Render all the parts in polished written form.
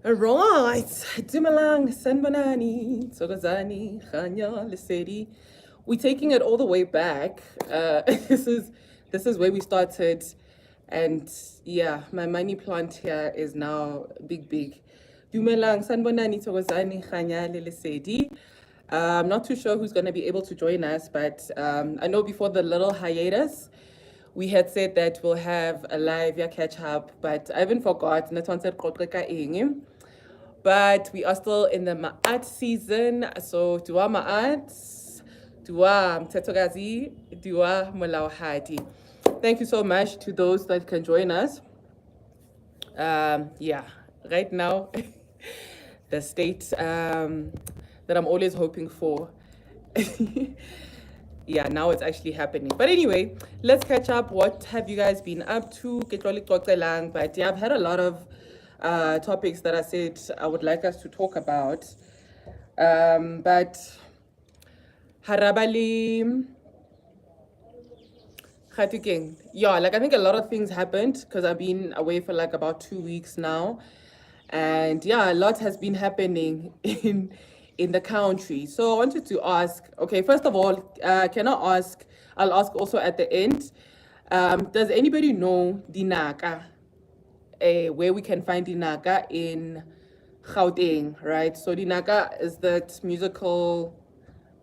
Right, Dumalang, Sanbanani, Togazani, Khanya, Lesedi. We're taking it all the way back. This is where we started, and yeah, my money plant here is now big. Dumelang, Sanbanani, Togazani, Khanya, Lesedi. I'm not too sure who's going to be able to join us, but I know before the little hiatus, we had said that we'll have a live yeah, catch up, but I even forgot. But we are still in the Ma'at season. So, Dua Ma'at, Dua Mtetogazi, Dua Mulawahadi. Thank you so much to those that can join us. Yeah, right now, the state that I'm always hoping for. Yeah, now it's actually happening. But anyway, let's catch up. What have you guys been up to? But yeah, I've had a lot of topics that I said I would like us to talk about. But Harabali, Khatikeng. Yeah, like I think a lot of things happened because I've been away for like about 2 weeks now. And yeah, a lot has been happening in the country. So I wanted to ask, okay, first of all, can I ask, I'll ask also at the end, does anybody know Dinaka? Where we can find Dinaka in Gauteng, right? So Dinaka is that musical,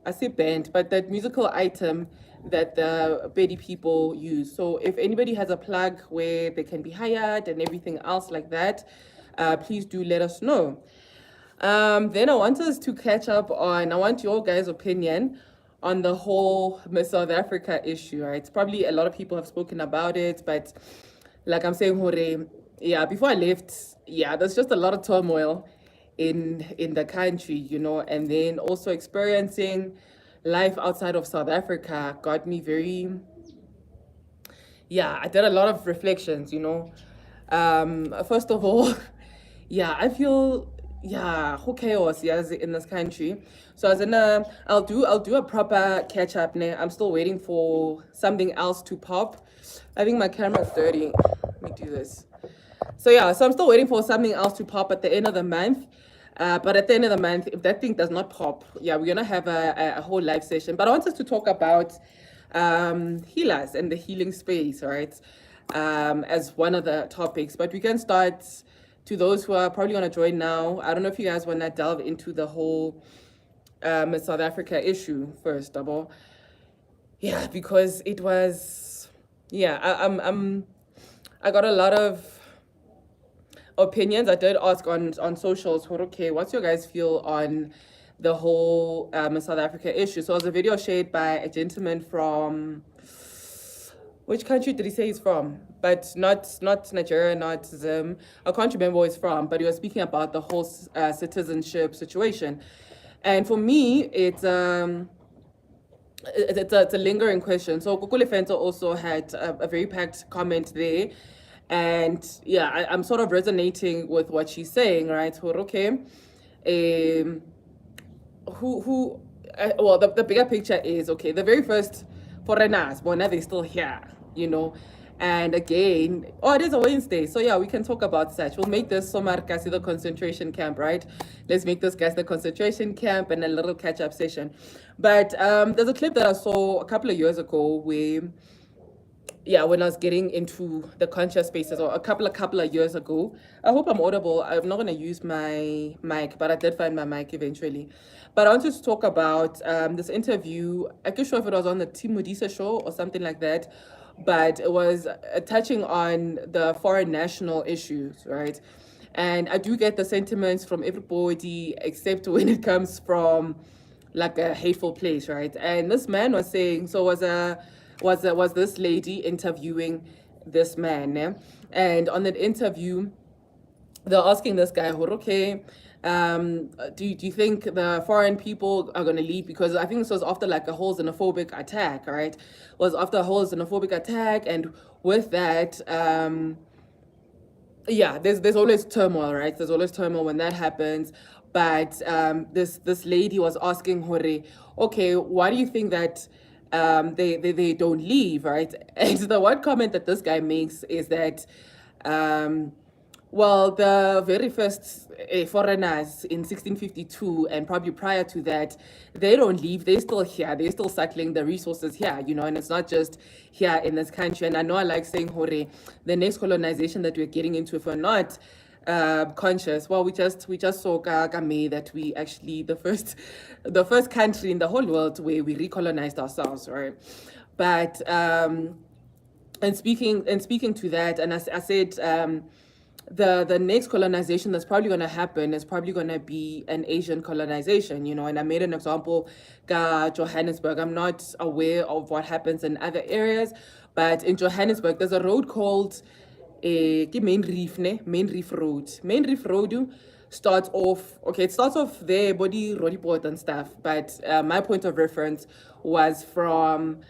I say band, but that musical item that the Bedi people use. So if anybody has a plug where they can be hired and everything else like that, please do let us know. Then I want us to catch up on, I want your guys' opinion on the whole Miss South Africa issue, right? It's probably a lot of people have spoken about it, but like I'm saying, Hore, yeah, before I left, yeah, there's just a lot of turmoil in the country, you know, and then also experiencing life outside of South Africa got me very, yeah, I did a lot of reflections, you know. First of all, yeah, I feel yeah, who chaos yes in this country. So as in I'll do a proper catch up now. I'm still waiting for something else to pop. I think my camera's dirty. Let me do this. So yeah, so I'm still waiting for something else to pop at the end of the month. But at the end of the month, if that thing does not pop, yeah, we're gonna have a whole live session. But I want us to talk about healers and the healing space, right? As one of the topics. But we can start to those who are probably gonna join now. I don't know if you guys wanna delve into the whole South Africa issue first, double. Yeah, because it was yeah, I got a lot of opinions. I did ask on socials, okay, what's your guys feel on the whole South Africa issue? So it was a video shared by a gentleman from which country did he say he's from? But not Nigeria, not Zim. I can't remember where he's from, but he was speaking about the whole citizenship situation. And for me, it's a lingering question. So Kukule Fento also had a very packed comment there. And yeah, I'm sort of resonating with what she's saying, right? Okay, well, the bigger picture is, okay, the very first foreigners, but now they're still here, you know. And again, oh, it is a Wednesday. So yeah, we can talk about such. We'll make this Somarkasi the concentration camp, right? Let's make this guys the concentration camp and a little catch-up session. But there's a clip that I saw a couple of years ago where yeah, when I was getting into the conscious spaces, or a couple of years ago. I hope I'm audible. I'm not gonna use my mic, but I did find my mic eventually. But I wanted to talk about this interview. I'm not sure if it was on the Tim Modisa show or something like that, but it was touching on the foreign national issues, right? And I do get the sentiments from everybody, except when it comes from like a hateful place, right? And this man was saying, so was this lady interviewing this man, yeah? And on that interview, they're asking this guy, okay, do you think the foreign people are going to leave? Because I think this was after like a whole xenophobic attack, right? Was after a whole xenophobic attack, and with that, yeah, there's always turmoil, right? There's always turmoil when that happens. But this lady was asking Hore, okay, why do you think that they don't leave, right? And the one comment that this guy makes is that Well, the very first foreigners in 1652 and probably prior to that, they don't leave. They're still here. They're still cycling the resources here, and it's not just here in this country. And I know I like saying, Hore, the next colonization that we're getting into, if we're not conscious, well, we just saw May that we actually the first country in the whole world where we recolonized ourselves, right? But and speaking to that, and I said the next colonization that's probably going to happen is probably going to be an Asian colonization, and I made an example, Johannesburg. I'm not aware of what happens in other areas, but in Johannesburg, there's a road called Main Reef, Main Reef Road. Main Reef Road starts off, okay, it starts off there, body, Rodiport and stuff, but my point of reference was from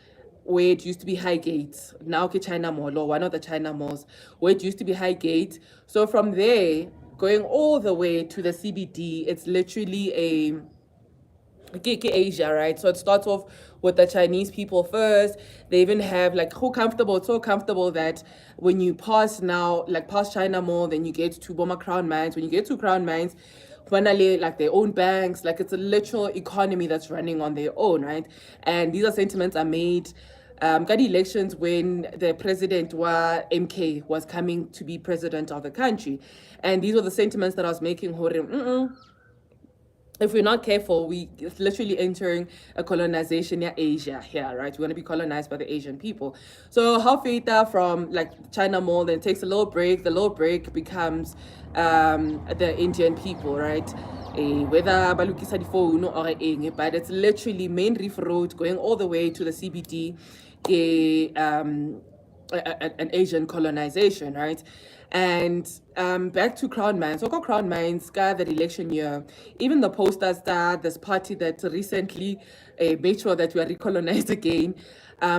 where it used to be Highgate, now China Mall, or one of the China malls, where it used to be Highgate. So from there, going all the way to the CBD, it's literally a Asia, right? So it starts off with the Chinese people first. They even have like it's so comfortable that when you pass now, like past China Mall, then you get to Boma Crown Mines. When you get to Crown Mines, finally, like their own banks, like it's a literal economy that's running on their own, right? And these are sentiments are made got elections when the president MK was coming to be president of the country. And these were the sentiments that I was making. If we're not careful, it's literally entering a colonization in Asia here, right? We're going to be colonized by the Asian people. So how Feta from like China Mall then takes a little break. The little break becomes the Indian people, right? Whether balukisa di phone or but it's literally Main Reef Road going all the way to the CBD, an Asian colonization, right? And back to Crown Mines. So Crown Mines got that election year. Even the posters that this party that recently made sure that we are recolonized again.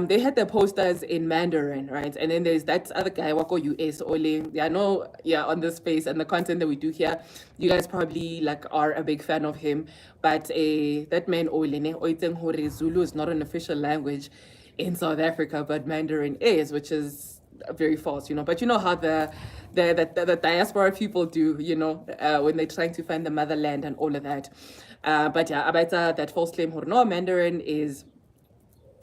They had their posters in Mandarin, right? And then there's that other guy, Wako US Ole. Yeah, I know, yeah, on this space and the content that we do here, you guys probably like are a big fan of him. But that man Ole, Zulu is not an official language in South Africa, but Mandarin is, which is very false, But you know how the diaspora people do, when they're trying to find the motherland and all of that. But yeah, Abaita, that false claim, no, Mandarin is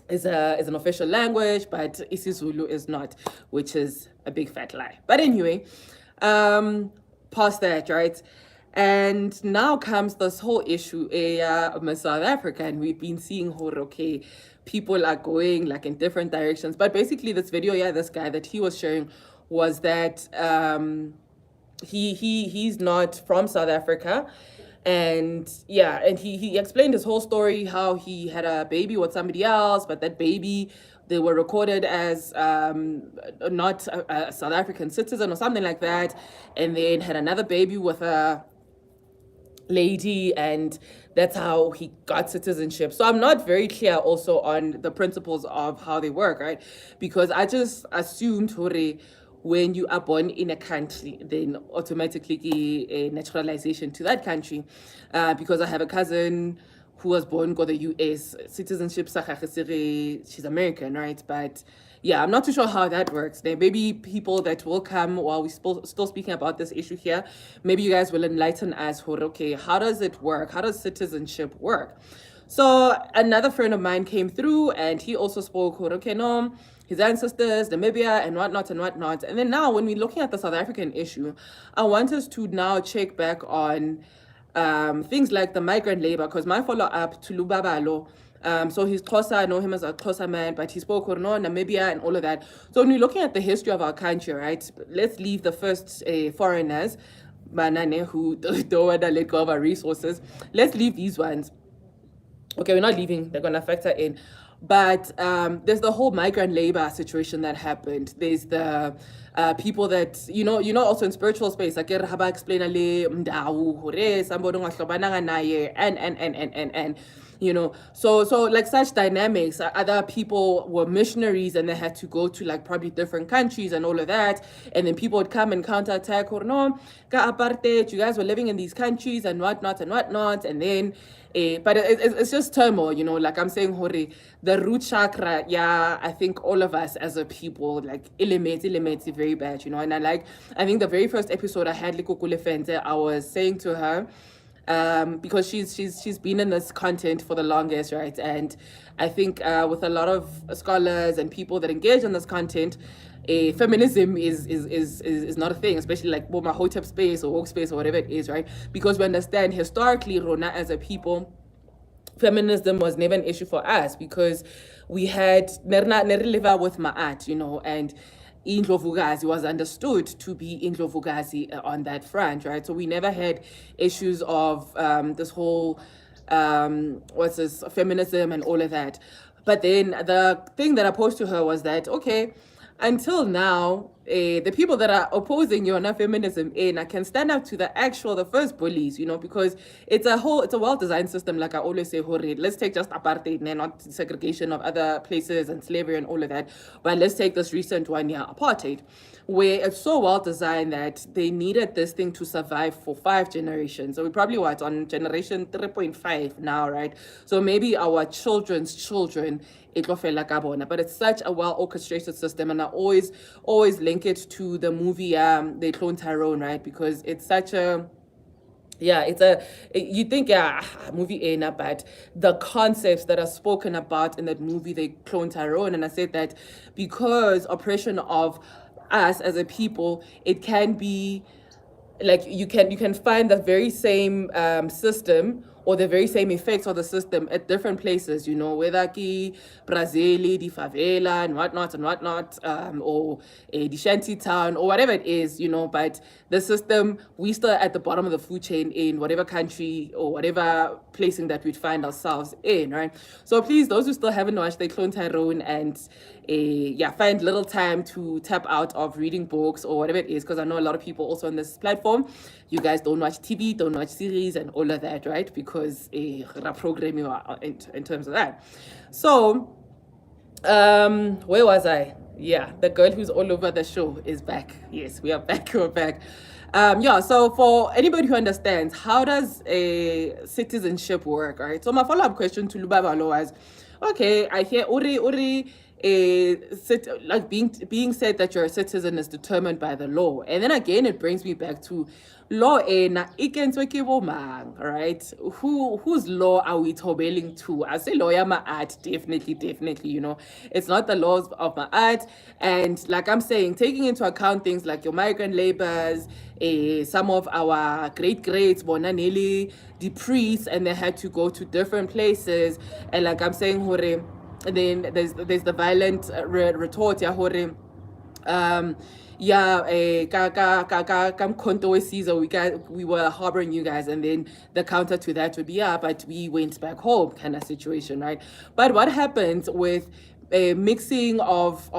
an official language, but isiZulu is not, which is a big fat lie. But anyway, past that, right? And now comes this whole issue of South Africa, and we've been seeing okay, people are going like in different directions. But basically, this video, this guy that he was sharing was that he's not from South Africa. And he explained his whole story, how he had a baby with somebody else, but that baby, they were recorded as not a South African citizen or something like that, and then had another baby with a lady, and that's how he got citizenship. So I'm not very clear also on the principles of how they work, right? Because I just assumed when you are born in a country, then automatically a naturalization to that country. Because I have a cousin who was born in the US, citizenship, she's American, right? But yeah, I'm not too sure how that works. There may be people that will come while we're still speaking about this issue here. Maybe you guys will enlighten us, okay, how does it work? How does citizenship work? So another friend of mine came through and he also spoke, okay, no, his ancestors, Namibia, and whatnot and whatnot. And then now when we're looking at the South African issue, I want us to now check back on things like the migrant labor, because my follow-up to Lubabalo, so he's Xhosa, I know him as a Xhosa man, but he spoke Namibia and all of that. So when we're looking at the history of our country, right, let's leave the first foreigners, Manane, who don't want to let go of our resources. Let's leave these ones. Okay, we're not leaving, they're going to factor in. But there's the whole migrant labor situation that happened. There's the people that, also in spiritual space, like Haba explain and so like such dynamics. Other people were missionaries and they had to go to like probably different countries and all of that, and then people would come and counterattack or no, apartheid, you guys were living in these countries and whatnot, and then but it's just turmoil, like I'm saying, the root chakra, I think all of us as a people, like elements very very bad, you know. And I think the very first episode I had Likukule Fente, I was saying to her, because she's been in this content for the longest, right? And I think with a lot of scholars and people that engage in this content, feminism is not a thing, especially like my hotep space or woke space or whatever it is, right? Because we understand historically, Rona as a people, feminism was never an issue for us because we had nerliva with ma'at, you know, and Indlovukazi was understood to be Indlovukazi on that front, right? So we never had issues of this whole feminism and all of that. But then the thing that I posed to her was that, okay, until now, the people that are opposing feminism I can stand up to the first bullies, you know, because it's a well-designed system, like I always say, let's take just apartheid, not segregation of other places and slavery and all of that, but let's take this recent one, apartheid, where it's so well designed that they needed this thing to survive for 5 generations. So we probably on generation 3.5 now, right? So maybe our children's children, but it's such a well orchestrated system, and I always link it to the movie The Clone Tyrone, right? Because it's such a you think movie but the concepts that are spoken about in that movie, They Clone Tyrone, and I said that because oppression of us as a people, it can be like you can find the very same system or the very same effects of the system at different places, you know, whether ki Brazil, the favela and whatnot, or the shanty town or whatever it is, you know, but the system, we still at the bottom of the food chain in whatever country or whatever placing that we'd find ourselves in, right? So please, those who still haven't watched The Clone Tyrone and find little time to tap out of reading books or whatever it is, because I know a lot of people also on this platform, you guys don't watch TV, don't watch series and all of that, right? Because programming in terms of that. So where was I? Yeah, the girl who's all over the show is back. Yes, we are back. We're back. So for anybody who understands, how does a citizenship work, right? So my follow-up question to Lubabalo was, okay, I hear Uri being said that you're a citizen is determined by the law, and then again it brings me back to law right? Whose law are we tobeling to? I say lawyer my art, definitely, you know, it's not the laws of my art. And like I'm saying, taking into account things like your migrant laborers, some of our greats bonanelli the priests, and they had to go to different places, and like I'm saying, hore. And then there's the violent retort, hore. Caesar, we were harboring you guys, and then the counter to that would be but we went back home kind of situation, right? But what happens with a mixing of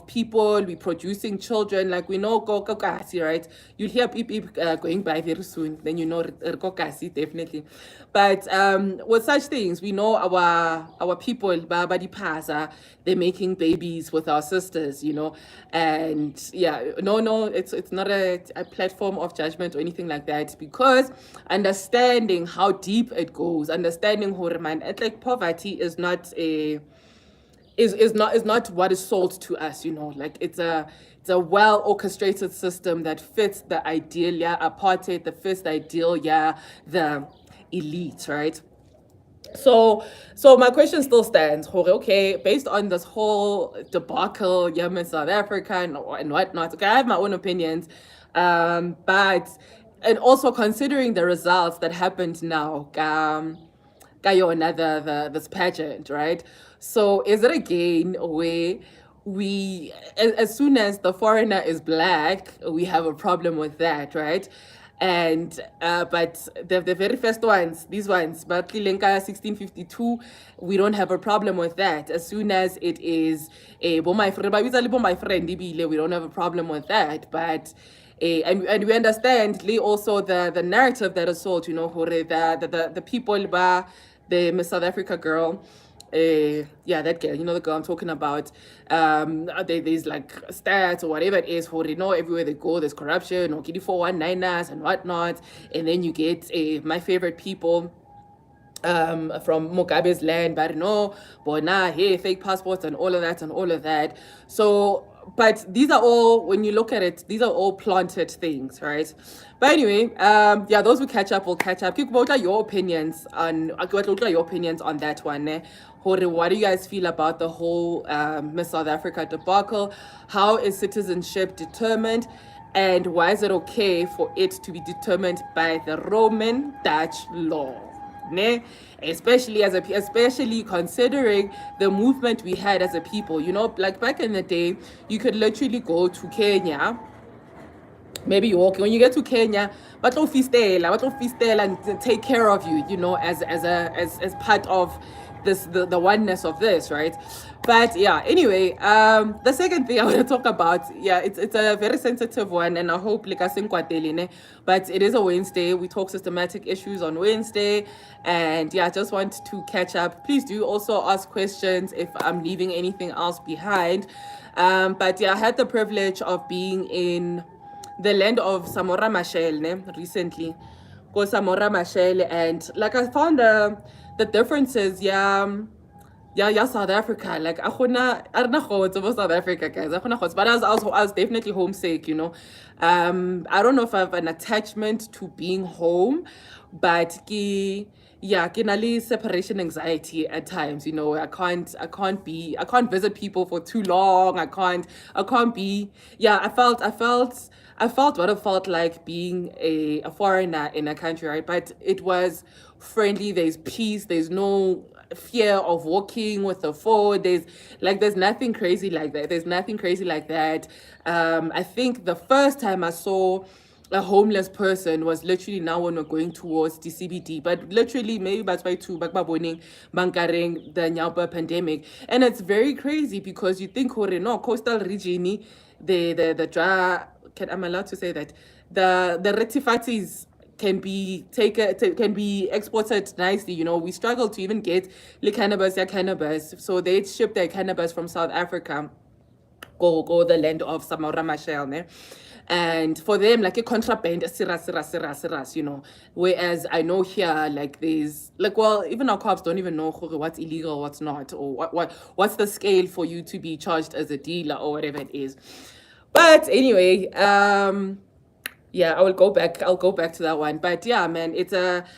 people, we producing children, like we know kokasi, right? You'll hear people going by very soon, then you know kokasi definitely. But with such things, we know our people, Babadi Pasa, they're making babies with our sisters, you know. And it's not a platform of judgment or anything like that, because understanding how deep it goes, understanding Horman, like poverty is not not what is sold to us, you know. Like it's a well orchestrated system that fits the ideal apartheid, that fits the ideal the elite, right? So my question still stands, okay, based on this whole debacle in South Africa and whatnot, okay, I have my own opinions, but and also considering the results that happened now, this pageant, right? So is it again where we, as soon as the foreigner is black, we have a problem with that, right? And but the very first ones, these ones, but Kilenka 1652, we don't have a problem with that. As soon as it is we don't have a problem with that. But and we understand also the narrative that is sold, you know, the people, the Miss South Africa girl, that girl, you know, the girl I'm talking about. There's like stats or whatever it is, for you know, everywhere they go there's corruption or kitty 419ers and whatnot, and then you get my favorite people from Mugabe's land, but no, Bona, hey, fake passports and all of that. So but these are all, when you look at it, these are all planted things, right? But anyway, yeah, those who catch up will catch up. What are your opinions on that one? Ne? What do you guys feel about the whole Miss South Africa debacle? How is citizenship determined? And why is it okay for it to be determined by the Roman Dutch law? Ne? Especially considering the movement we had as a people. You know, like back in the day, you could literally go to Kenya. Maybe you walk when you get to Kenya, but fistela and take care of you, you know, as part of the oneness of this, right? But yeah, anyway, the second thing I want to talk about, yeah, it's a very sensitive one, and I hope like I sing but it is a Wednesday. We talk systematic issues on Wednesday, and yeah, I just want to catch up. Please do also ask questions if I'm leaving anything else behind. But yeah, I had the privilege of being in the land of Samora Machel recently. Go Samora Machel, and like I found the differences, yeah, South Africa. Like I don't know it's about South Africa, guys. But I was definitely homesick, you know. I don't know if I have an attachment to being home, but yeah, kinali separation anxiety at times, you know. I can't visit people for too long. I can't be, yeah, I felt what it felt like being a foreigner in a country, right? But it was friendly, there's peace, there's no fear of walking with a phone. There's nothing crazy like that. I think the first time I saw a homeless person was literally now when we're going towards the CBD, but literally maybe that's why too back morning bankaring the Nyaupa pandemic. And it's very crazy because you think no coastal region, I'm allowed to say that the rectifatis can be exported nicely. You know, we struggle to even get the cannabis. So they ship their cannabis from South Africa, go the land of Samora Machel, ne? And for them, like a contraband, you know. Whereas I know here, like there's like, well, even our cops don't even know what's illegal, what's not, or what's the scale for you to be charged as a dealer or whatever it is. But anyway, yeah, I'll go back to that one. But yeah, man,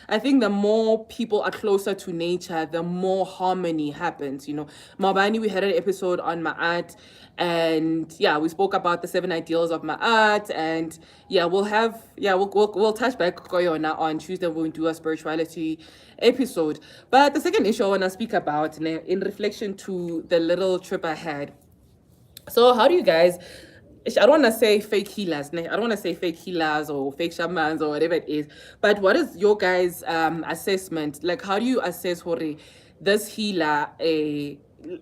I think the more people are closer to nature, the more harmony happens, you know. Mabani, we had an episode on Ma'at, and yeah, we spoke about the 7 ideals of Ma'at, and yeah, we'll touch back Koyona on Tuesday when we do a spirituality episode. But the second issue I want to speak about, in reflection to the little trip I had. So how do you guys, I don't want to say fake healers, I don't want to say fake healers or fake shamans or whatever it is, but what is your guys' assessment? Like, how do you assess this healer,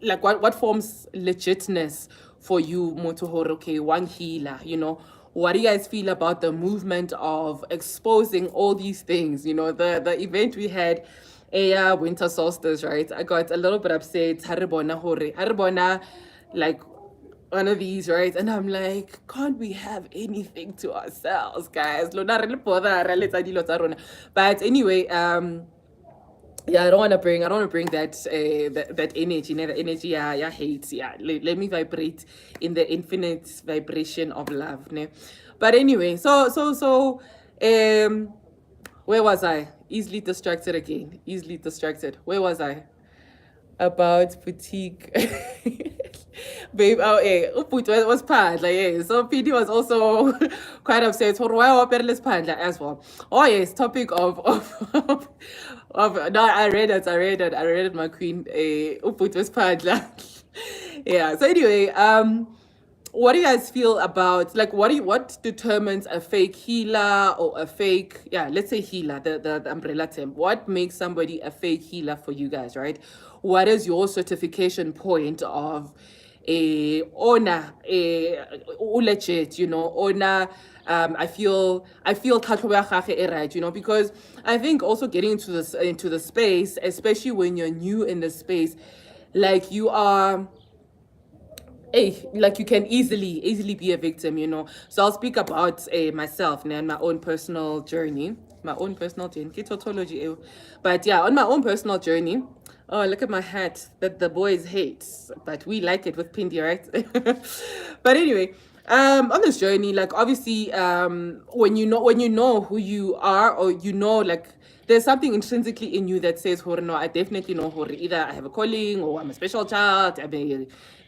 like what forms legitness for you, Motohoro, okay, one healer, you know? What do you guys feel about the movement of exposing all these things? You know, the event we had, winter solstice, right? I got a little bit upset. Haribona, like one of these, right? And I'm like, can't we have anything to ourselves, guys? But anyway, yeah, I don't want to bring that energy, the energy, yeah, hate, yeah. Let me vibrate in the infinite vibration of love, ne? But anyway, so where was I? Easily distracted again. Where was I? About boutique. Babe, oh, it was Pandla, yeah. So PD was also quite upset. So why operless Pandla as well? Oh yes, topic of no, I read it, my queen. Uput was Pandla. Yeah. So anyway, what do you guys feel about, like, what determines a fake healer or a fake, yeah, let's say healer, the umbrella term. What makes somebody a fake healer for you guys, right? What is your certification point of a owner, legit, you know, owner? I feel right, you know, because I think also getting into the space, especially when you're new in the space, like you are, like you can easily be a victim, you know. So I'll speak about myself and my own personal journey. But yeah, on my own personal journey, Oh, look at my hat that the boys hate, but we like it with Pindy, right? But anyway, on this journey, like obviously, when you know who you are, or you know, like there's something intrinsically in you that says, "Hore, no, I definitely know, hore, either I have a calling, or I'm a special child, I'm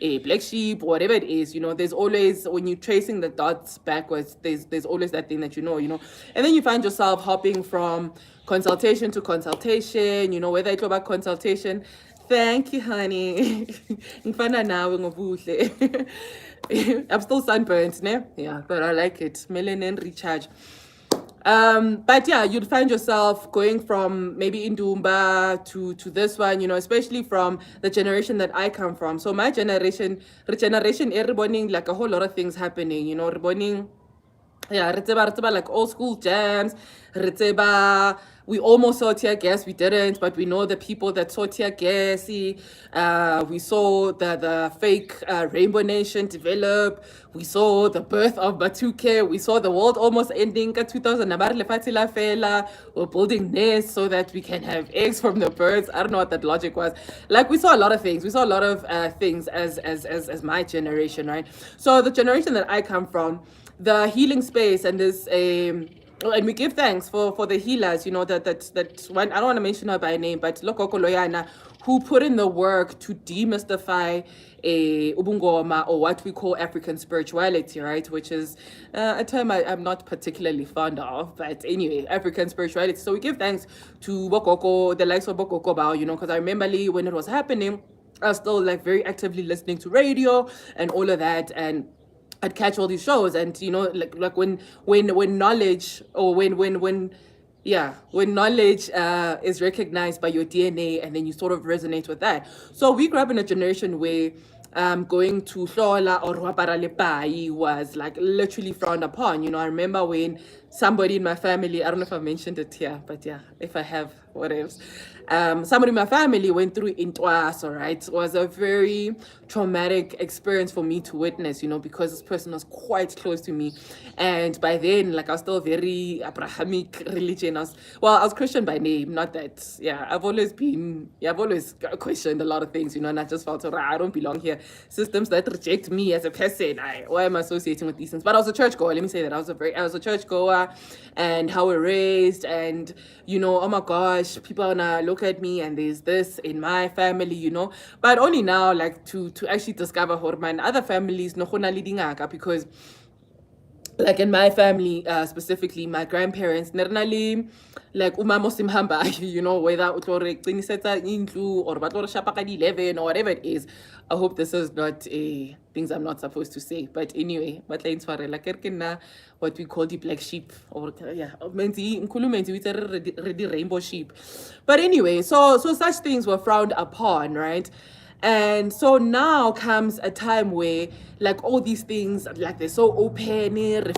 a black sheep, whatever it is." There's always, when you're tracing the dots backwards, there's always that thing that and then you find yourself hopping from consultation to consultation, whether it's about consultation. Thank you, honey. Ngifana nawe ngobuhle. I'm still sunburnt, ne? Yeah, but I like it. Melanin recharge. But yeah, you'd find yourself going from maybe Indumba to this one, especially from the generation that I come from. So my generation, everybody, like a whole lot of things happening, everybody. Yeah, re tseba like old school jams. We almost saw tear gas, we didn't, but we know the people that saw tear gas. We saw the fake Rainbow Nation develop. We saw the birth of Batuke. We saw the world almost ending. Ka 2000 we're building nests so that we can have eggs from the birds. I don't know what that logic was. Like, we saw a lot of things. We saw a lot of things as my generation, right? So the generation that I come from, the healing space, and this and we give thanks for the healers, that one. I don't want to mention her by name, but Lokoko Loyana, who put in the work to demystify ubungoma, or what we call African spirituality, right? Which is a term I'm not particularly fond of, but anyway, African spirituality. So we give thanks to Bokoko, the likes of Bokoko Bao, because I remember when it was happening, I was still like very actively listening to radio and all of that, and I'd catch all these shows, and like when knowledge, or when knowledge is recognized by your DNA, and then you sort of resonate with that. So we grew up in a generation where going to Hlola or Ruapara Lepai was like literally frowned upon. I remember when somebody in my family, I don't know if I mentioned it here, but yeah, if I have, what else? Somebody in my family went through Intwaso, right? It was a very traumatic experience for me to witness, because this person was quite close to me. And by then, like, I was still very Abrahamic religion. I was Christian by name, not that, I've always questioned a lot of things, and I just felt, I don't belong here. Systems that reject me as a person, why am I associating with these things? But I was a churchgoer, let me say that. I was a churchgoer, and how we're raised, and, oh my gosh, people are gonna look at me, and there's this in my family, but only now, like, to actually discover Horman, other families, no khona le dingaka, because like in my family, specifically my grandparents, normally, like umama simhamba, whether utlore qinisetsa indlu or batlore shapa ka 11 or whatever it is. I hope this is not things I'm not supposed to say, but anyway, batla intshwarela ke re nna what we call the black sheep, or menzi nkulu menzi we ready rainbow sheep. But anyway, so such things were frowned upon, right? And so now comes a time where, like, all these things, like, they're so open. I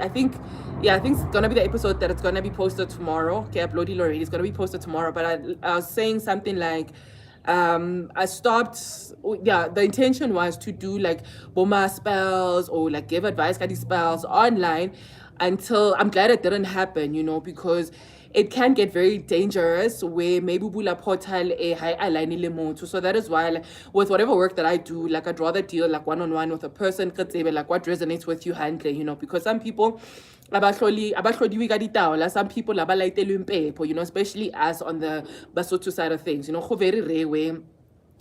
think it's gonna be the episode that it's gonna be posted tomorrow. Okay, uploaded already. It's gonna be posted tomorrow. But I was saying something like, I stopped. The intention was to do like boma spells, or like give advice kadi spells online, until I'm glad it didn't happen, because it can get very dangerous where maybe bula portal a high align moto. So that is why, like, with whatever work that I do, like, I'd rather deal like one-on-one with a person, like what resonates with you handling, because some people some people especially us on the Basotho side of things, go very rare way.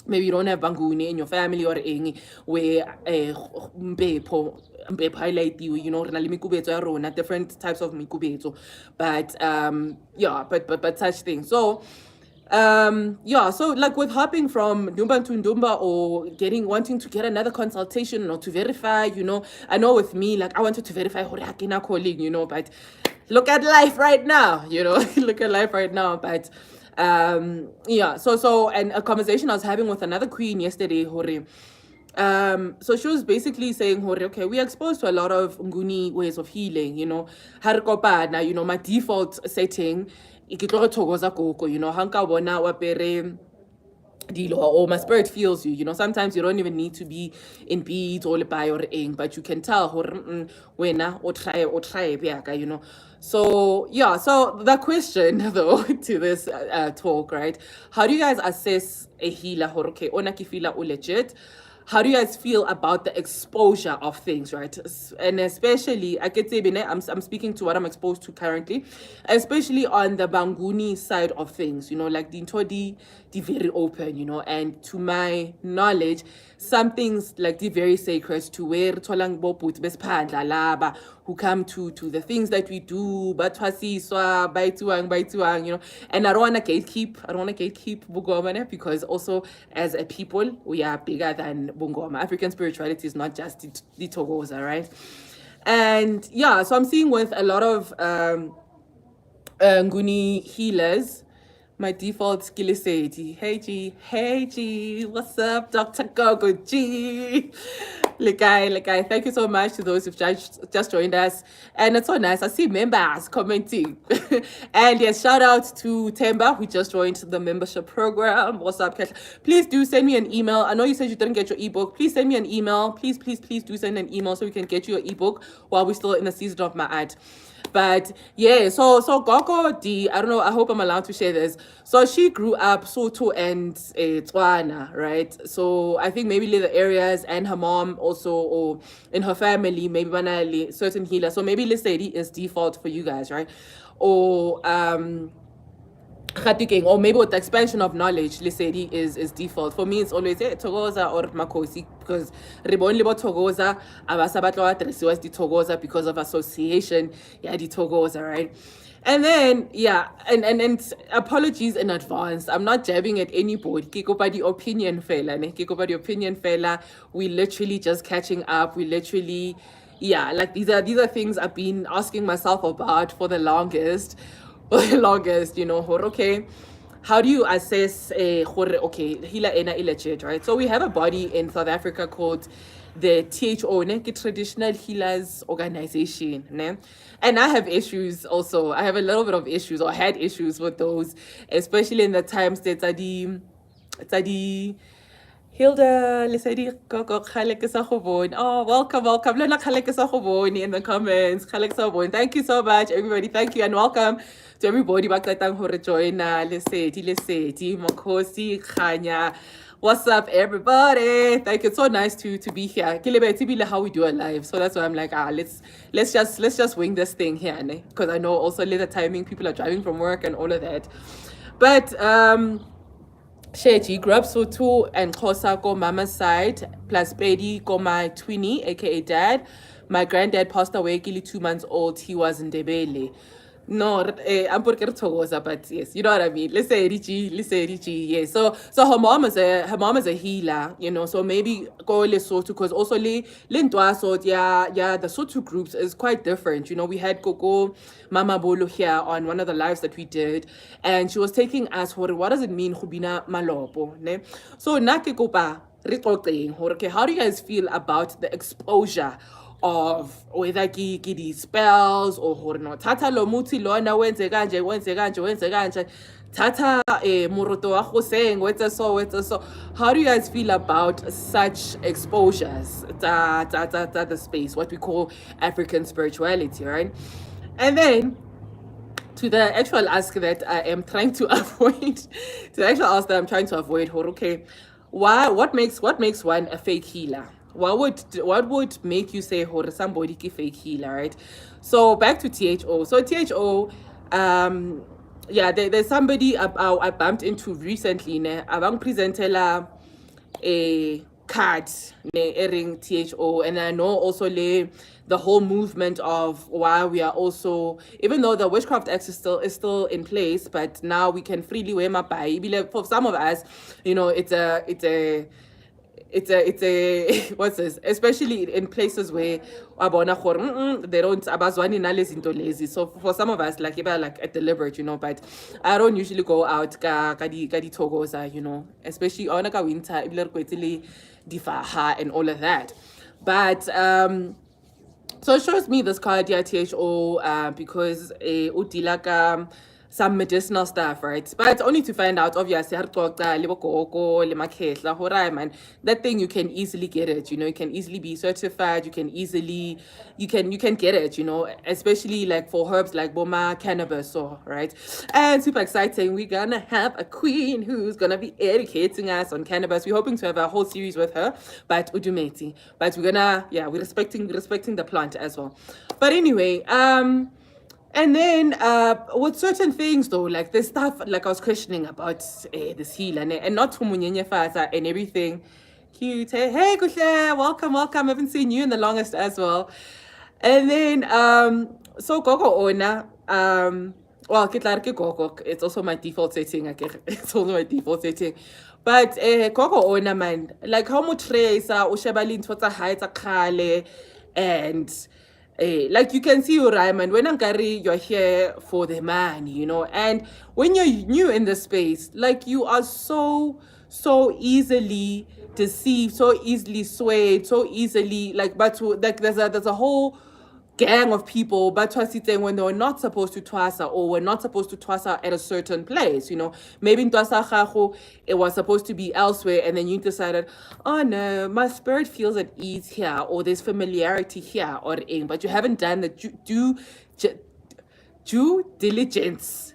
Maybe you don't have banguni in your family, or any where mpepo highlight you, different types of mikubetso. But but such things. So so like with hopping from Ndumba to Ndumba, or wanting to get another consultation, or to verify, I know with me, like, I wanted to verify Horakina calling, but look at life right now, look at life right now. But so and a conversation I was having with another queen yesterday, Hore. So she was basically saying, Hore, okay, we are exposed to a lot of nguni ways of healing, Harikopana, my default setting, ikitlo thokoza koko, hanka bona wapere or my spirit feels you. You know, sometimes you don't even need to be in beads or by or ing, but you can tell wena or try you know. So yeah, so the question though to this talk, right? How do you guys assess a healer? Okay, ona ki feel legit. How do you guys feel about the exposure of things, right? And especially, I could say, I'm speaking to what I'm exposed to currently, especially on the Banguni side of things, you know, like the Ntodi, the very open, you know, and to my knowledge, some things like the very sacred to where Tolang Boput Bespandla Laba, who come to the things that we do, but Swasiswa, Baituang, you know, and I don't want to gatekeep Bugomane because also as a people, we are bigger than Bungoma. African spirituality is not just the Togoza, right? And yeah, so I'm seeing with a lot of Nguni healers. My default skill is Sadie. Hey G, what's up, Dr. Gogo G? Lekai, thank you so much to those who've just joined us. And it's so nice. I see members commenting. And yes, shout out to Temba, who just joined the membership program. What's up, Kat? Please do send me an email. I know you said you didn't get your ebook. Please send me an email. Please do send an email so we can get you your ebook while we're still in the season of my ad. But yeah, so Gogo D, I don't know, I hope I'm allowed to share this. So she grew up Soto and Tswana, right? So I think maybe the areas and her mom also, or in her family, maybe banally certain healer. So maybe this lady is default for you guys, right? Or or maybe with the expansion of knowledge, Lisedi is default. For me, it's always Togoza or Makosi because Ribon Libo Togoza, Abasabatlo Adresi was the Togoza because of association, yeah, the Togoza, right? And then, yeah, and apologies in advance. I'm not jabbing at anybody. Kiko by the opinion fella, Kiko by the opinion fella. We literally just catching up. We literally, yeah, like these are things I've been asking myself about for the longest. You know, okay, how do you assess a okay, hila ena illegit, right? So we have a body in South Africa called the THO, Traditional Healers Organization, ne? And I have issues also. I have a little bit of issues or had issues with those, especially in the times that Tsadi Hilda, Lesedi Koko Khalek Sahobon. Oh, welcome. Lona Khalek Sahobon in the comments. Khalek Sahobon. Thank you so much, everybody. Thank you and welcome to everybody back that hore join Lesedi, Makosi, Khanya. What's up, everybody? Thank you. It's so nice to be here. Kilebe how we do it live. So that's why I'm like, let's just wing this thing here, because I know also later timing people are driving from work and all of that. But Sheji grew up Soto and Kosa go mama's side, plus Bedi go my twinny, aka dad. My granddad passed away 2 months old. He was in Debele. No, I'm porque Togoza, but yes, you know what I mean. Let's say Rigi, yes. So her mom is a healer, you know. So maybe go Lesotho because also Lintwa so yeah, the Soto groups is quite different. You know, we had Coco Mama Bolo here on one of the lives that we did, and she was taking us for what does it mean Hubina Malopo, ne? So Nakekopa okay, how do you guys feel about the exposure of whether ki spells or no tata lo muti lona wenze kanje tata moroto wa go seng wetsa so. How do you guys feel about such exposures the space, what we call African spirituality, right? And then to the actual ask that I am trying to avoid, to the actual ask that I'm trying to avoid, okay, what makes one a fake healer? What would make you say somebody ki fake healer, right? So back to THO. So THO, yeah, there's somebody I bumped into recently. Ne, abang presentela a card ne airing THO, and I know also the whole movement of why we are also, even though the Witchcraft Act is still in place, but now we can freely wear mapai. For some of us, you know, it's a what's this, especially in places where they don't abazwani na lezinto lezi. So for some of us, like at deliberate, you know, but I don't usually go out ka di togoza, you know, especially on ka winter difaha and all of that. But so it shows me this card here, THO, because udilaka some medicinal stuff, right? But only to find out, obviously, that thing you can easily get it, you can easily be certified, you can get it, especially like for herbs like boma, cannabis, or right. And super exciting, we're gonna have a queen who's gonna be educating us on cannabis. We're hoping to have a whole series with her, but udumeti. But we're respecting the plant as well. But anyway, and then with certain things though, like the stuff like I was questioning about this healer and not Tumunyenye Fasa and everything. Cute. Hey Kushe, welcome. I haven't seen you in the longest as well. And then so Gogo Ona, well Gogo, it's also my default setting, it's also my default setting. But Gogo Ona man, like how much trace Ushabalin Twata Haita Kale and like you can see, Raymond, when Ankari, you're here for the man, and when you're new in the space, like you are so easily deceived, so easily swayed, so easily but like there's a whole gang of people, but when they were not supposed to twasa or were not supposed to twasa at a certain place, maybe in twasa it was supposed to be elsewhere, and then you decided, oh no, my spirit feels at ease here, or there's familiarity here, but you haven't done the due diligence,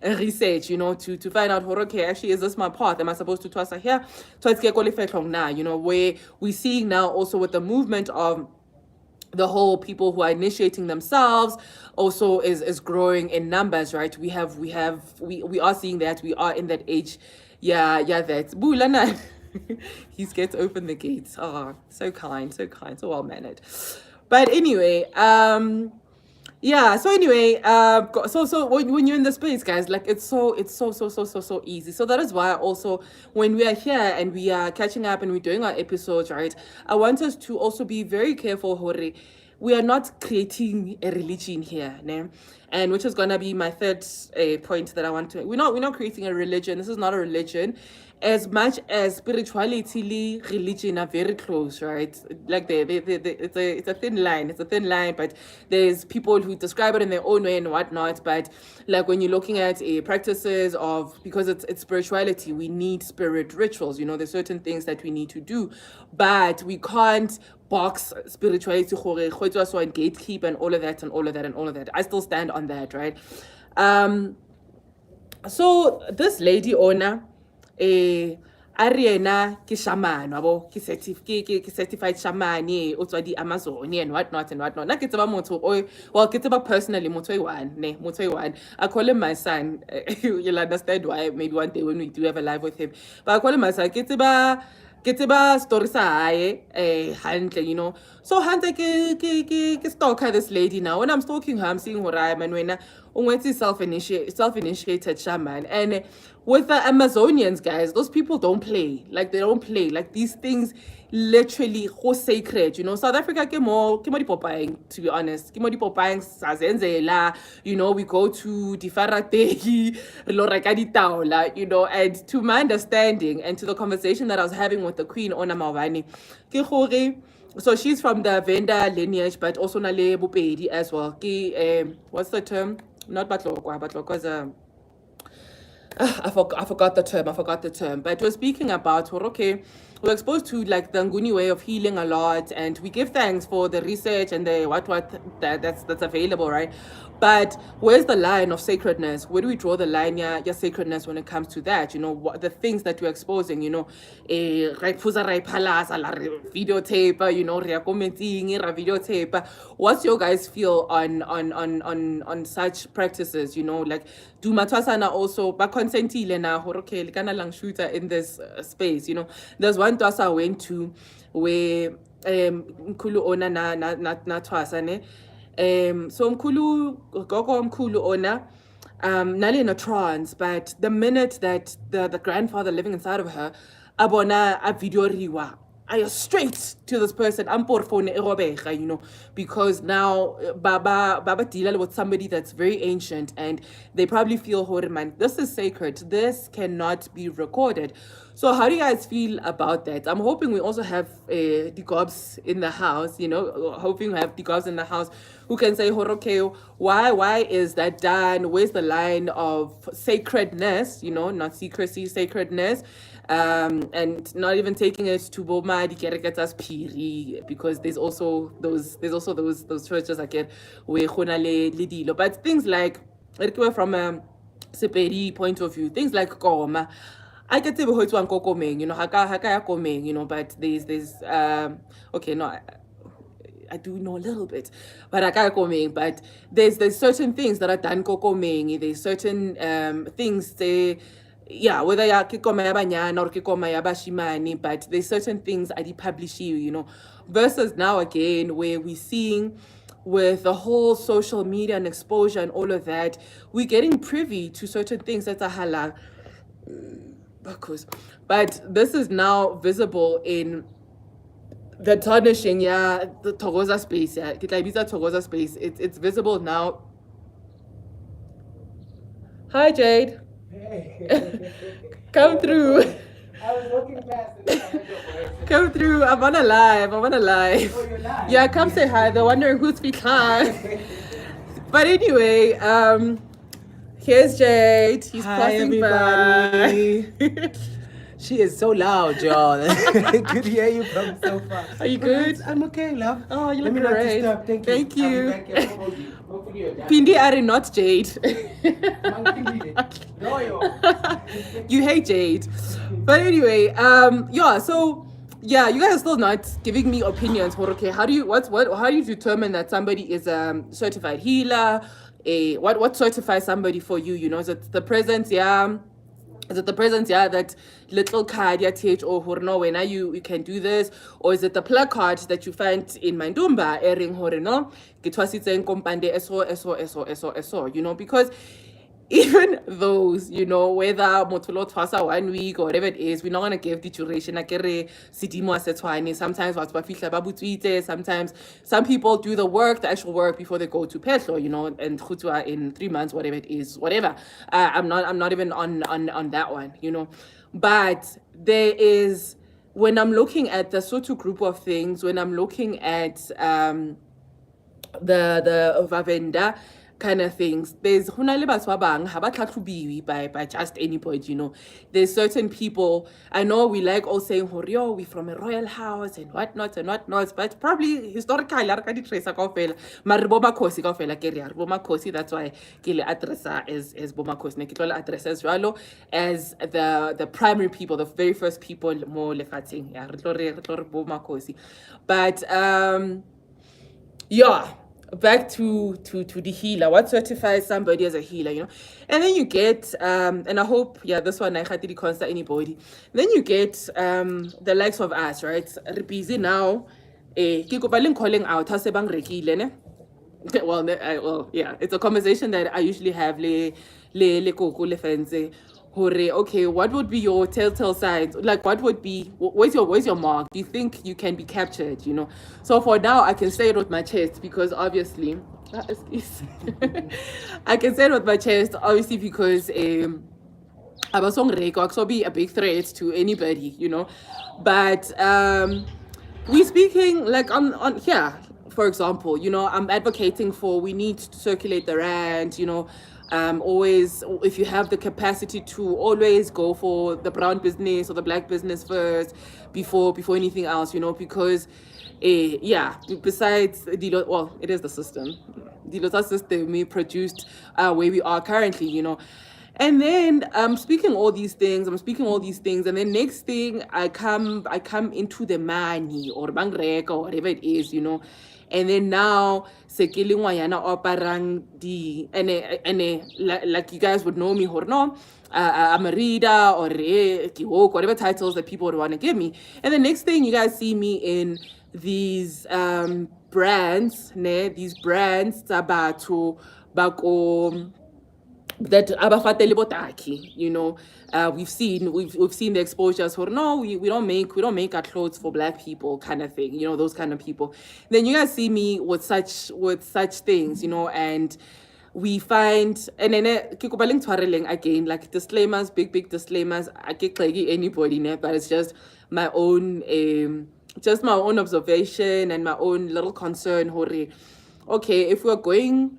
research, to find out, okay, actually, is this my path? Am I supposed to twasa here? Where we're seeing now also with the movement of the whole people who are initiating themselves also is growing in numbers, right? We are seeing that we are in that age. That Bulana. He gets open the gates. Oh, so kind, so well mannered. But anyway, so anyway, so when you're in the space, guys, like it's so easy. So that is why also when we are here and we are catching up and we're doing our episodes, right, I want us to also be very careful, Hori. We are not creating a religion here, né? And which is gonna be my third point that I want to. We're not creating a religion. This is not a religion. As much as spirituality, religion are very close, right? Like it's a thin line. It's a thin line, but there's people who describe it in their own way and whatnot. But like when you're looking at practices of, because it's spirituality, we need spirit rituals. There's certain things that we need to do, but we can't box spirituality and gatekeep and all of that. I still stand on that, right? So this lady owner, Ariana ke shaman wabo ke certified shaman o tswa di Amazon and whatnot na ke tseba motho well ke tseba personally motho one I call him my son. You'll understand why maybe one day when we do have a live with him, but I call him my son. Ke tseba story sa hae hantle, so hantle ke stalker this lady. Now when I'm stalking her, I'm seeing her and when self-initiated shaman. And with the Amazonians, guys, those people don't play. Like they don't play. Like these things literally so sacred. South Africa ke mo dipopayeng, to be honest. Ke mo dipopayeng sa zenzela. We go to difarategi, lo reka ditaola, and to my understanding and to the conversation that I was having with the Queen Ona Mawani, ke gore, so she's from the Venda lineage, but also Nale Bupedi as well. What's the term? Not Batlokwa. Batlokwa is I forgot the term. But we're speaking about, okay, we're exposed to like the Nguni way of healing a lot, and we give thanks for the research and the what that's available, right? But where's the line of sacredness? Where do we draw the line, your sacredness when it comes to that? What the things that you're exposing, videotape, videotape. What's your guys feel on such practices? Like do matwasana also but consentile na okay kana lang shooter in this space. There's one twasa I went to where mkulu ona na twasa ne. So mkulu gogo mkulu ona nali in a trance, but the minute that the grandfather living inside of her abona a video riwa I straight to this person, you know, because now Baba dealing with somebody that's very ancient, and they probably feel, man, this is sacred. This cannot be recorded. So how do you guys feel about that? I'm hoping we also have the gobs in the house, you know, hoping we have the gobs in the house who can say, okay, why is that done? Where's the line of sacredness, you know, not secrecy, sacredness? And not even taking it to Boma Dikereketas Piri, because there's also those churches I get where Khonale Lidilo. But things like from a Seperi point of view, things like Koma. I get to be one kokomeng, you know, haka ya komeng, you know, but there's okay, no, I do know a little bit, but I can't comment. But there's certain things that are done kokomeng. There's certain things they, yeah, whether ya kikoma ya banyana or kikoma ya bashimani, but there's certain things I publish you know, versus now again where we're seeing with the whole social media and exposure and all of that, we're getting privy to certain things that are halal. But this is now visible in the tarnishing, yeah, the Togoza space, yeah, Togoza space. It's visible now. Hi, Jade. Hey. Come through. I was looking past it. Come through. I'm on a live. Oh, you're live? Yeah, come say hi. They're wondering who's speaking live. But anyway, here's Jade. He's hi, passing everybody. by. She is so loud, y'all. Good to hear you from so far. Are you good? I'm okay, love. Oh, you Let look me great. not disturb. Thank you. I'll be back here. Hopefully you're done. Pindi are not Jade. No, You hate Jade. But anyway, yeah, so yeah, you guys are still not giving me opinions. Okay, how do you determine that somebody is a certified healer? What certifies somebody for you? You know, is it the presence? Yeah. Is it the presence, yeah, that little card, yeah, THO, no, when you can do this? Or is it the placard that you find in Mandumba, airing horino, Gitwasitsen kompande eso, you know, because even those, you know, whether motulo twasa 1 week or whatever it is, we're not gonna give the duration. Sometimes sometimes some people do the work, the actual work, before they go to Petlo, you know, and khutwa in 3 months, whatever it is, whatever. I'm not even on that one, you know. But there is, when I'm looking at the Soto group of things, when I'm looking at the Vavenda kind of things, there's by just any point, you know. There's certain people, I know we like all saying Horio, we from a royal house and whatnot, but probably historically Boma Kosi, that's why Kile Adresa is Boma Kosi address as well as the primary people, the very first people more lefating, Boma Kosi. But yeah, back to the healer. What certifies somebody as a healer, you know? And then you get and I hope, yeah, this one I had to consider anybody. Then you get the likes of us, right? Busy now. Calling out well, yeah, it's a conversation that I usually have okay, what would be your telltale signs? Like, what would be, where's your mark? Do you think you can be captured, you know? So for now, I can say it with my chest, because obviously, I can say it with my chest, obviously, because Abasong be a big threat to anybody, you know? But we speaking like on here, for example, you know, I'm advocating for, we need to circulate the rand, you know. Always, if you have the capacity to, always go for the brown business or the black business first before anything else, you know, because yeah, besides well, it is the system. The Lota system we produced where we are currently, you know. And then I'm speaking all these things, and then next thing I come into the money or bangreka or whatever it is, you know. And then now sekilingwayana oparang di and like you guys would know me or no, I'm a reader or whatever titles that people would want to give me. And the next thing you guys see me in these brands, these brands Tabatu Bako that abafatele botaki, we've seen the exposures for no, we don't make our clothes for black people kind of thing, those kind of people. Then you guys see me with such things, and we find, and then again, like disclaimers, big disclaimers. I can't anybody, but it's just my own observation and my own little concern. Okay, if we're going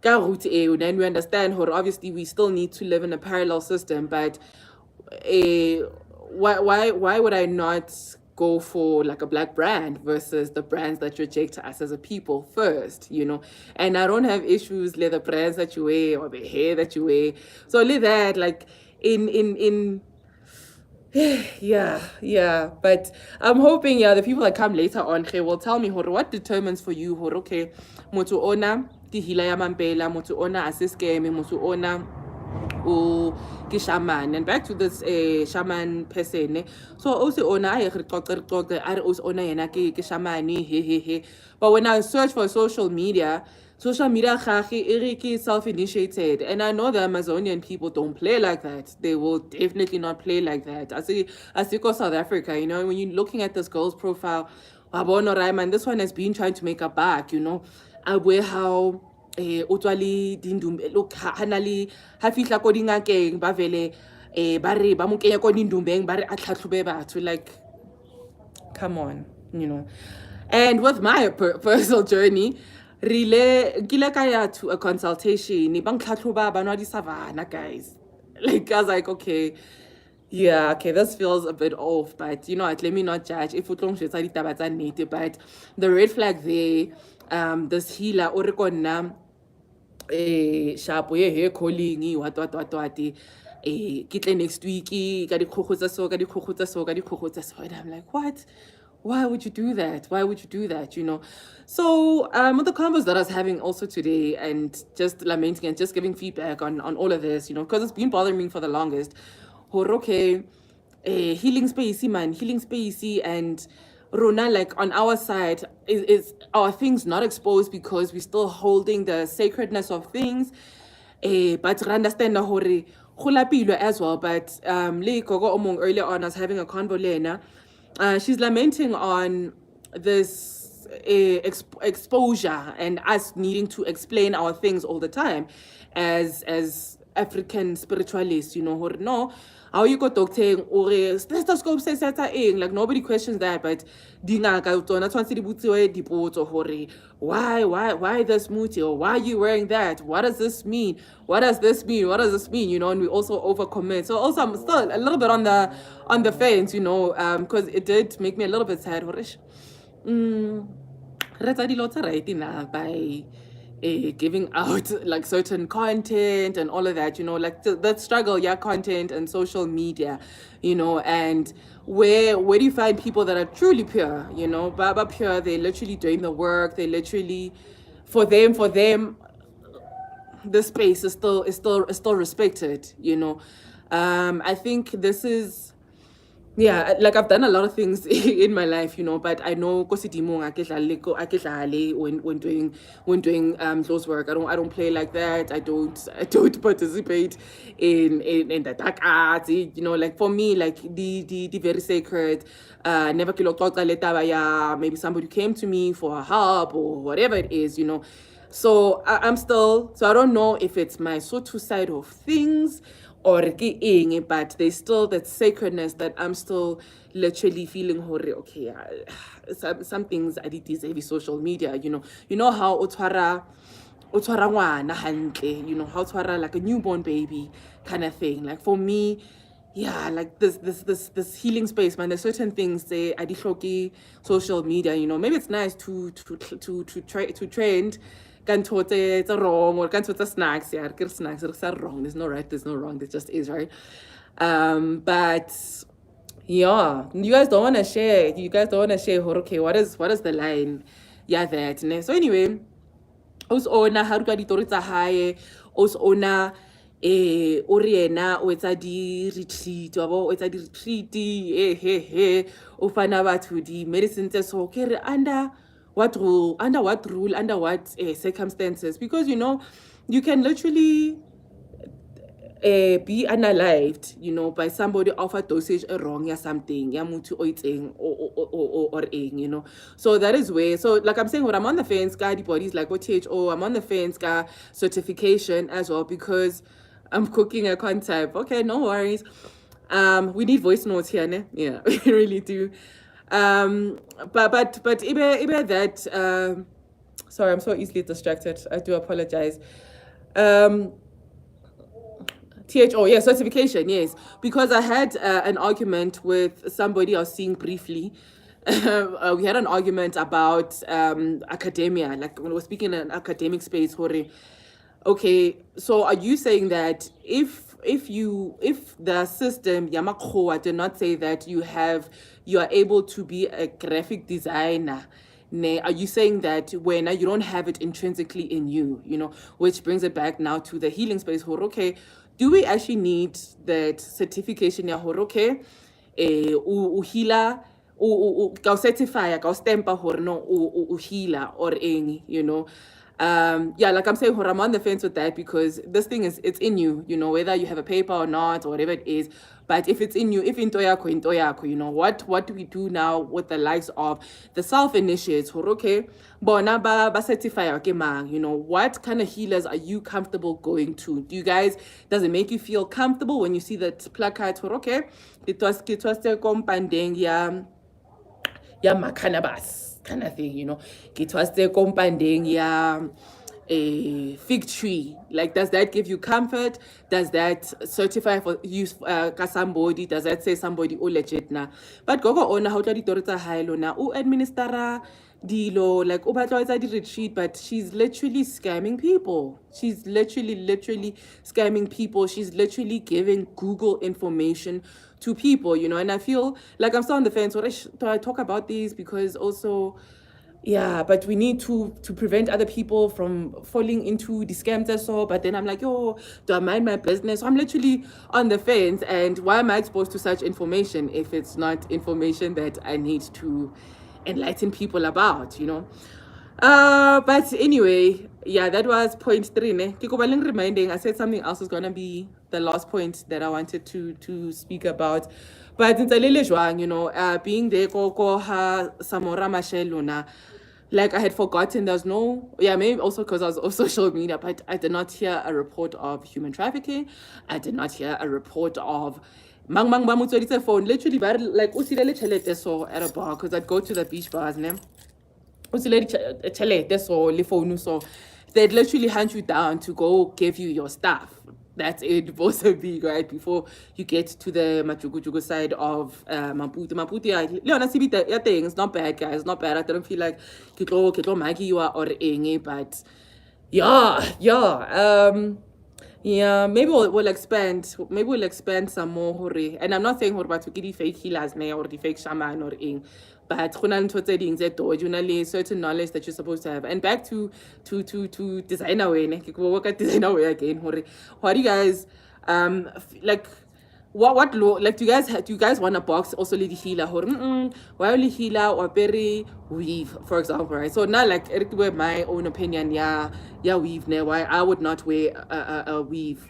route A, then we understand how obviously we still need to live in a parallel system, but why would I not go for like a black brand versus the brands that reject us as a people first, and I don't have issues with the brands that you wear or the hair that you wear. So only that, like in yeah, but I'm hoping the people that come later on will tell me what determines for you okay, motu ona ti hila ya mampela, motu ona asiskeme, motu ona ke shaman. And back to this shaman person, so also ona I also ona yena ke shaman he. But when I search for social media self-initiated, and I know the Amazonian people don't play like that. They will definitely not play like that. I see go South Africa, when you're looking at this girl's profile, this one has been trying to make her back, I wear how utwali dindum look hanali ha fihla ko dingakeng ba vele ba re ba mo kenya ko dindumbeng ba re a tlhatlhobe batho, like come on, And with my personal journey, really to a consultation, guys. Like I was like, okay, yeah, okay, this feels a bit off, but let me not judge. If but the red flag there, this healer or shapo ye he calling what kitle next week ka dikgogotsa so and I'm like, what? Why would you do that? So with the convos that I was having also today, and just lamenting and just giving feedback on all of this, because it's been bothering me for the longest. Okay, healing spacey, and Rona, like on our side, is our things not exposed because we're still holding the sacredness of things. But I understand hore as well. But le gogo omong earlier on, I was having a convo lena. She's lamenting on this exposure and us needing to explain our things all the time as African spiritualists, no, how you got doctor or stethoscope says like nobody questions that, but why this muti, or why are you wearing that? What does this mean? And we also overcommit. So also I'm still a little bit on the fence, because it did make me a little bit sad. By giving out like certain content and all of that, like that struggle, content and social media, and where do you find people that are truly pure, Baba pure, they're literally doing the work, they literally for them the space is still respected, I think this is, like I've done a lot of things in my life, but I know when doing close work. I don't play like that. I don't participate in the dark arts. Like for me, like the very sacred. Never maybe somebody came to me for help or whatever it is, So I'm still, so I don't know if it's my Sotho side of things or but there's still that sacredness that I'm still literally feeling okay, some things I did deserve social media, you know how otwara ngwana hantle, how otwara like a newborn baby kind of thing. Like for me, like this healing space, man. There's certain things say I did social media, maybe it's nice to trend it's wrong, or snacks, snacks are wrong. There's no right, there's no wrong, there just is, right? But you guys don't want to share, okay, what is the line, that, so anyway, os ona ha ruka ditori tsa hae, os ona o re ena o etsa di retreat, o etsa di retreat, o fana batho di medicine tse so ke under what rule, under what circumstances, because you can literally be unalived, by somebody of a dosage wrong or something, ya mutu oiting or eng. So that is where, so like I'm saying, when I'm on the fence, guy, the bodies like THO, I'm on the fence, guy, certification as well, because I'm cooking a concept. Okay, no worries. We need voice notes here, ne? Yeah, we really do. But ibe that, sorry, I'm so easily distracted. I do apologize. THO, yeah, certification, yes. Because I had an argument with somebody I was seeing briefly. We had an argument about academia, like when we were speaking in an academic space. Okay, so are you saying that if the system Yamakhoa did not say that you are able to be a graphic designer, are you saying that when you don't have it intrinsically in you, which brings it back now to the healing space, okay, do we actually need that certification? Okay, healer, ka certify, ka stampa no healer or any, yeah, like I'm saying, I'm on the fence with that because this thing it's in you, whether you have a paper or not, or whatever it is. But if it's in you, if into yako, what do we do now with the likes of the self-initiates? Okay, bona ba certify, what kind of healers are you comfortable going to? Does it make you feel comfortable when you see that placard? Okay, it was the compandeng ya makanabas kind of thing, it was the companding a fig tree. Like, does that give you comfort? Does that certify for use somebody? Does that say somebody legit na? But go on how to ditorita hailo na administera dilo like the retreat, but she's literally scamming people. She's literally scamming people. She's literally giving Google information to people, and I feel like I'm still on the fence. Do I talk about these? Because also, yeah, but we need to prevent other people from falling into the scams or so. But then I'm like, do I mind my business? So I'm literally on the fence. And why am I exposed to such information if it's not information that I need to enlighten people about, but anyway, yeah, that was point 3. Reminding, I said something else was gonna be the last point that I wanted to speak about. But it's a little being there, Samora Masheluna. Like, I had forgotten there's no, yeah, maybe also because I was off social media, but I did not hear a report of human trafficking. I did not hear a report of mang phone. Literally, like, so at a bar, because I'd go to the beach bars, so they'd literally hunt you down to go give you your stuff. That's it, possibly, right? Before you get to the Machuguchugu side of Maputo. Maputo, it's not bad, guys. It's not bad. I don't feel like Kitlo Maggie you are or any, but yeah. Yeah, maybe we'll expand. Maybe we'll expand some more, hore. And I'm not saying hore to get the fake healers or the fake shaman or ing, but certain knowledge that you're supposed to have. And back to designer way, work at designer way again, hore. What do you guys like? What like do you guys want a box also lady healer why only healer or berry weave, for example, right? So now, like, my own opinion, weave why I would not wear a weave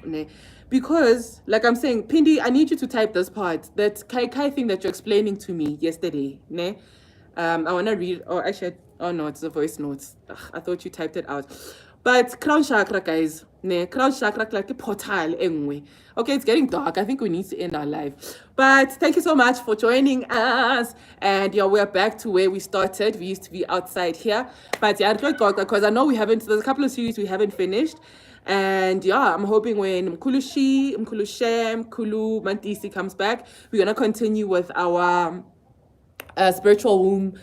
because, like I'm saying, Pindi, I need you to type this part, that kai thing that you're explaining to me yesterday I want to read, or actually, oh no, it's a voice notes. I thought you typed it out. But crown chakra, guys, crown chakra like a portal anyway. Okay, it's getting dark. I think we need to end our live. But thank you so much for joining us. And yeah, we're back to where we started. We used to be outside here. But yeah, because I know there's a couple of series we haven't finished. And yeah, I'm hoping when Mkulu Shem, Kulu Mantisi comes back, we're gonna continue with our spiritual womb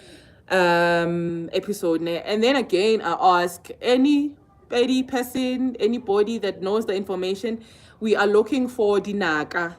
episode. And then again, I ask anybody that knows the information, we are looking for dinaka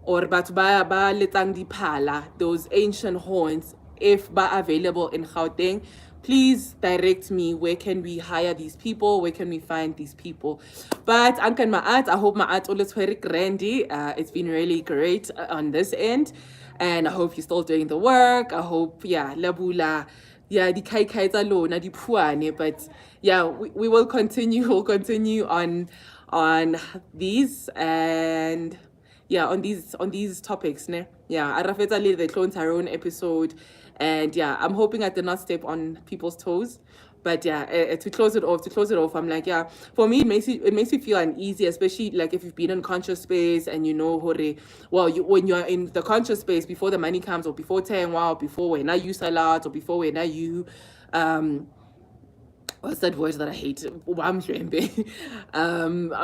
or batubaya ba letang dipala, those ancient horns, if ba available in Gauteng. Please direct me. Where can we hire these people? Where can we find these people? But Ankan Ma'at, I hope Ma'at always very grandy. It's been really great on this end. And I hope you're still doing the work. I hope, labula, di kai tsa lona, di puane. But yeah, we will continue. We'll continue on on these and on these topics, ne? Yeah, Arafeta lead the clones her own episode, and yeah, I'm hoping I did not step on people's toes. But yeah, to close it off, I'm like, yeah, for me, it makes me feel uneasy, especially like if you've been in conscious space and you know, hore, well, when you're in the conscious space before the money comes, or before 10, wow, before when I use a lot, or before when I you, what's that word that I hate?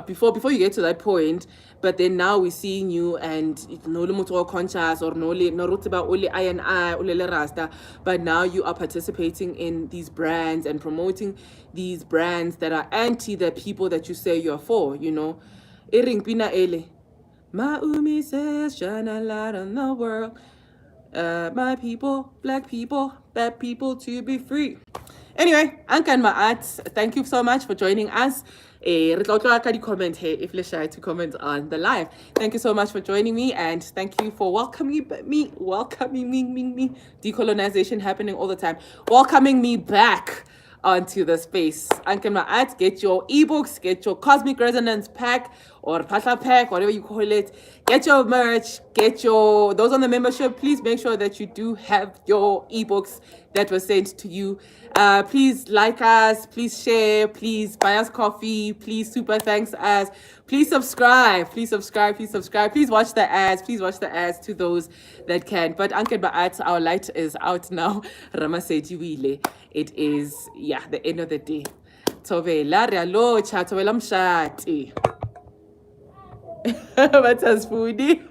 Before you get to that point, but then now we're seeing you and no le conscious or no rutiba only I and I le rasta, but now you are participating in these brands and promoting these brands that are anti the people that you say you're for, you know. Iring pina ele. Maumi says shine a light on the world. My people, black people, bad people to be free. Anyway, Anka and Maat, thank you so much for joining us. Comment here if you're shy to comment on the live. Thank you so much for joining me, and thank you for welcoming me. Decolonization happening all the time. Welcoming me back onto the space. Anka and Maat, get your ebooks, get your cosmic resonance pack or Pasha pack, whatever you call it. Get your merch, those on the membership. Please make sure that you do have your ebooks that were sent to you. Please like us, please share, please buy us coffee, please super thanks us, please subscribe, please watch the ads to those that can. But Anke Baat, our light is out now. Ramaseji Wile. It is the end of the day. Tovela Rialocha, Tovela Mshati. But as foodie.